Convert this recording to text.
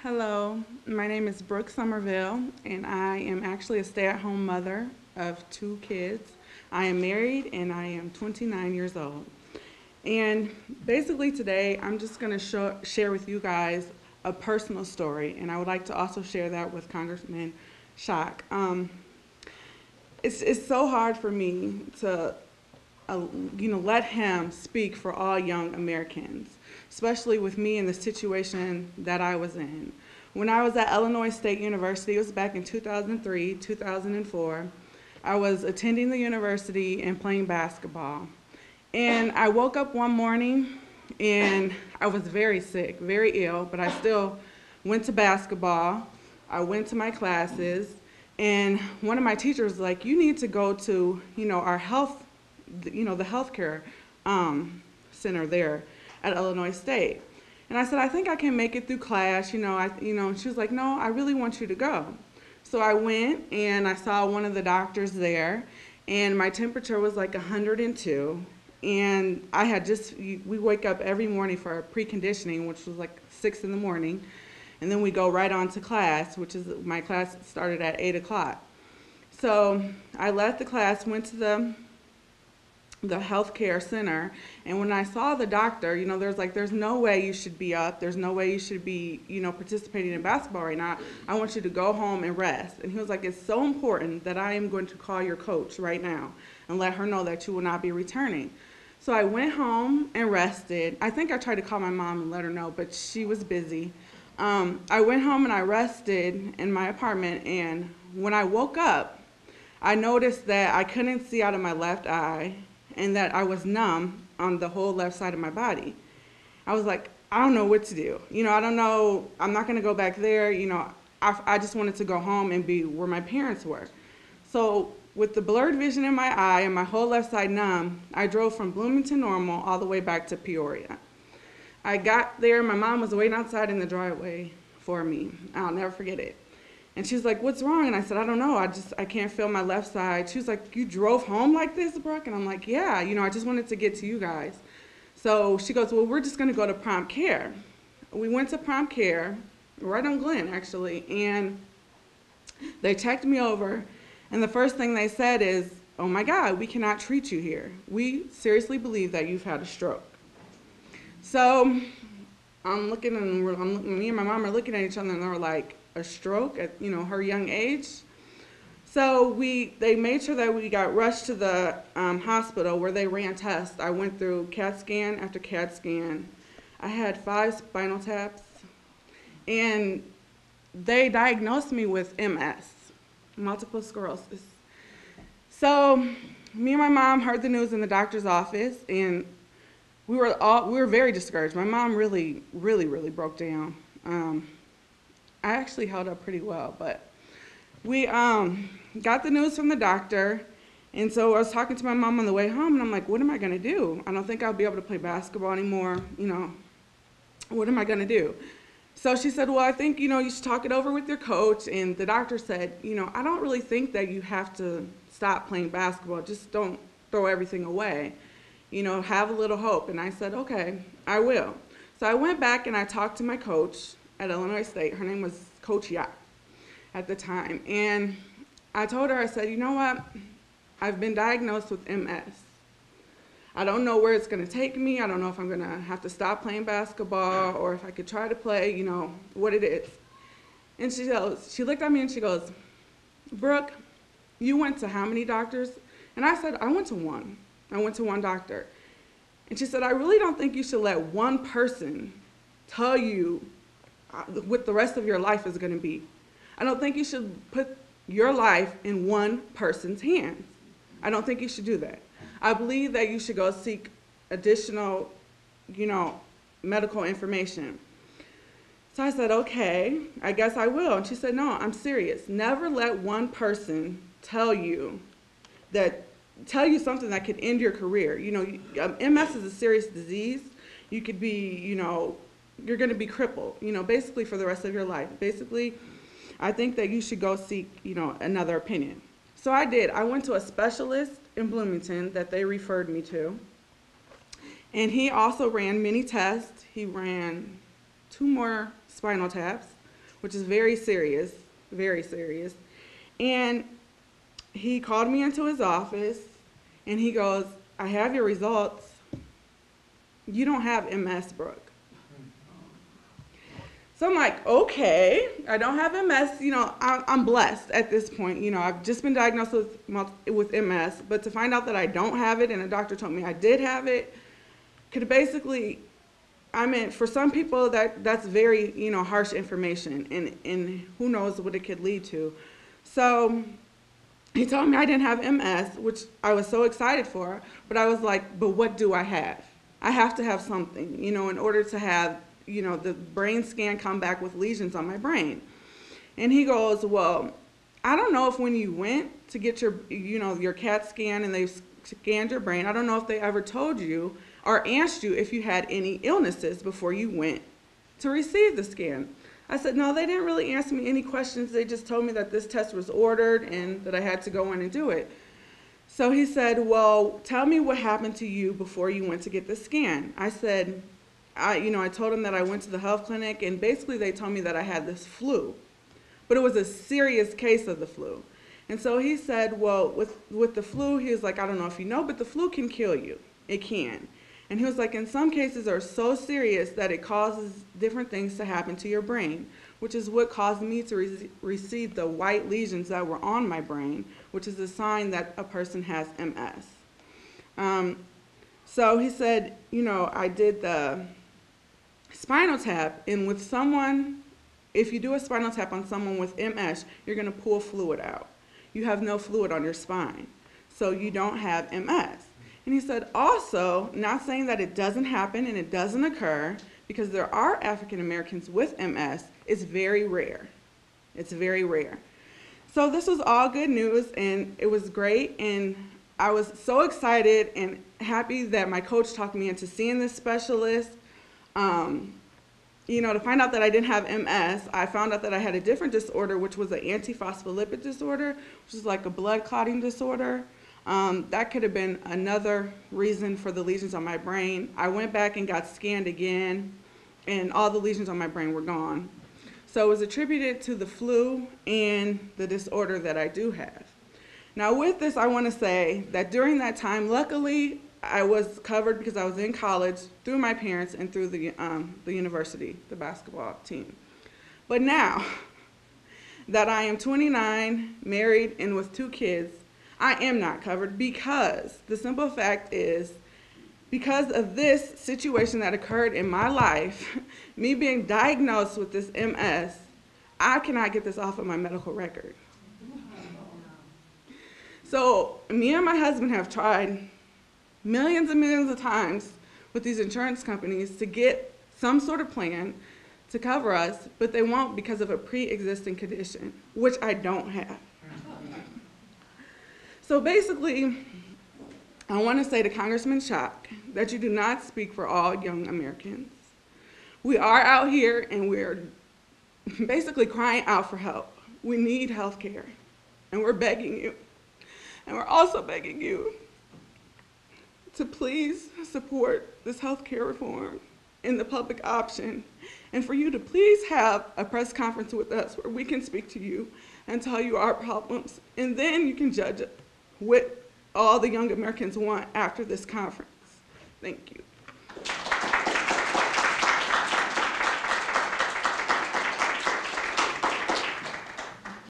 Hello, my name is Brooke Somerville, and I am actually a stay at home mother of two kids. I am married and I am 29 years old. And basically, today I'm just going to share with you guys a personal story, and I would like to also share that with Congressman Schock. It's so hard for me to uh, let him speak for all young Americans, especially with me in the situation that I was in. When I was at Illinois State University, it was back in 2003, 2004. I was attending the university and playing basketball. And I woke up one morning and I was very sick, very ill, but I still went to basketball. I went to my classes, and one of my teachers was like, "You need to go to, our health, the healthcare center there at Illinois State." And I said, "I think I can make it through class, and she was like, "No, I really want you to go." So I went and I saw one of the doctors there, and my temperature was like 102. And we wake up every morning for our preconditioning, which was like 6 in the morning. And then we go right on to class, my class started at 8 o'clock. So I left the class, went to the healthcare center, and when I saw the doctor, there's no way you should be up, there's no way you should be, participating in basketball right now. I want you to go home and rest. And he was like, "It's so important that I am going to call your coach right now and let her know that you will not be returning." So I went home and rested. I think I tried to call my mom and let her know, but she was busy. I went home and I rested in my apartment, and when I woke up, I noticed that I couldn't see out of my left eye and that I was numb on the whole left side of my body. I was like, I don't know what to do. I don't know. I'm not going to go back there. I just wanted to go home and be where my parents were. So with the blurred vision in my eye and my whole left side numb, I drove from Bloomington Normal all the way back to Peoria. I got there, my mom was waiting outside in the driveway for me. I'll never forget it. And she was like, "What's wrong?" And I said, "I don't know. I can't feel my left side." She was like, "You drove home like this, Brooke?" And I'm like, "Yeah, I just wanted to get to you guys." So she goes, "Well, we're just going to go to prompt care." We went to prompt care, right on Glen, actually, and they checked me over. And the first thing they said is, "Oh my God, we cannot treat you here. We seriously believe that you've had a stroke." So I'm looking, and me and my mom are looking at each other, and they're like, "A stroke at her young age?" So they made sure that we got rushed to the hospital where they ran tests. I went through CAT scan after CAT scan. I had 5 spinal taps, and they diagnosed me with MS, multiple sclerosis. So me and my mom heard the news in the doctor's office, and we were very discouraged. My mom really, really, really broke down. I actually held up pretty well, but we got the news from the doctor, and so I was talking to my mom on the way home, and I'm like, "What am I going to do? I don't think I'll be able to play basketball anymore. What am I going to do?" So she said, "Well, I think, you should talk it over with your coach." And the doctor said, "I don't really think that you have to stop playing basketball. Just don't throw everything away. Have a little hope." And I said, "Okay, I will." So I went back and I talked to my coach at Illinois State. Her name was Coach Yacht at the time. And I told her, I said, "You know what? I've been diagnosed with MS. I don't know where it's going to take me. I don't know if I'm going to have to stop playing basketball or if I could try to play, what it is." And she looked at me and she goes, "Brooke, you went to how many doctors?" And I said, "I went to one. I went to one doctor." And she said, "I really don't think you should let one person tell you what the rest of your life is going to be. I don't think you should put your life in one person's hands. I don't think you should do that. I believe that you should go seek additional, medical information." So I said, "Okay, I guess I will." And she said, "No, I'm serious. Never let one person tell you something that could end your career. MS is a serious disease. You could be, you're going to be crippled, basically for the rest of your life. Basically, I think that you should go seek, another opinion." So I did. I went to a specialist in Bloomington that they referred me to. And he also ran many tests. He ran 2 more spinal taps. which is very serious, very serious. And he called me into his office, and he goes, I have your results. You don't have MS, Brooke. So I'm like, okay, I don't have MS. You know, I'm blessed at this point. You know, I've just been diagnosed with MS, but to find out that I don't have it and a doctor told me I did have it, could basically, I mean, for some people that's very, you know, harsh information, and who knows what it could lead to. So he told me I didn't have MS, which I was so excited for, but I was like, but what do I have? I have to have something, you know, in order to have, you know, the brain scan come back with lesions on my brain. And he goes, well, I don't know if when you went to get your, you know, your CAT scan and they scanned your brain, I don't know if they ever told you or asked you if you had any illnesses before you went to receive the scan. I said, no, they didn't really ask me any questions. They just told me that this test was ordered and that I had to go in and do it. So he said, well, tell me what happened to you before you went to get the scan. I said, I told him that I went to the health clinic, and basically they told me that I had this flu, but it was a serious case of the flu. And so he said, well, with the flu, he was like, I don't know if you know, but the flu can kill you. It can. And he was like, in some cases are so serious that it causes different things to happen to your brain, which is what caused me to receive the white lesions that were on my brain, which is a sign that a person has MS. So he said, you know, I did the spinal tap, and with someone, if you do a spinal tap on someone with MS, you're going to pull fluid out. You have no fluid on your spine, so you don't have MS. And he said, also, not saying that it doesn't happen and it doesn't occur, because there are African Americans with MS, it's very rare. It's very rare. So this was all good news, and it was great, and I was so excited and happy that my coach talked me into seeing this specialist. You know, to find out that I didn't have MS, I found out that I had a different disorder, which was an antiphospholipid disorder, which is like a blood clotting disorder. That could have been another reason for the lesions on my brain. I went back and got scanned again, and all the lesions on my brain were gone. So it was attributed to the flu and the disorder that I do have. Now with this, I want to say that during that time, luckily, I was covered because I was in college through my parents and through the university, the basketball team. But now that I am 29, married, and with 2 kids, I am not covered, because the simple fact is, because of this situation that occurred in my life, me being diagnosed with this MS, I cannot get this off of my medical record. So me and my husband have tried millions and millions of times with these insurance companies to get some sort of plan to cover us, but they won't because of a pre-existing condition, which I don't have. So basically, I want to say to Congressman Schock that you do not speak for all young Americans. We are out here and we're basically crying out for help. We need health care, and we're begging you. And we're also begging you to please support this health care reform and the public option, and for you to please have a press conference with us where we can speak to you and tell you our problems, and then you can judge what all the young Americans want after this conference. Thank you.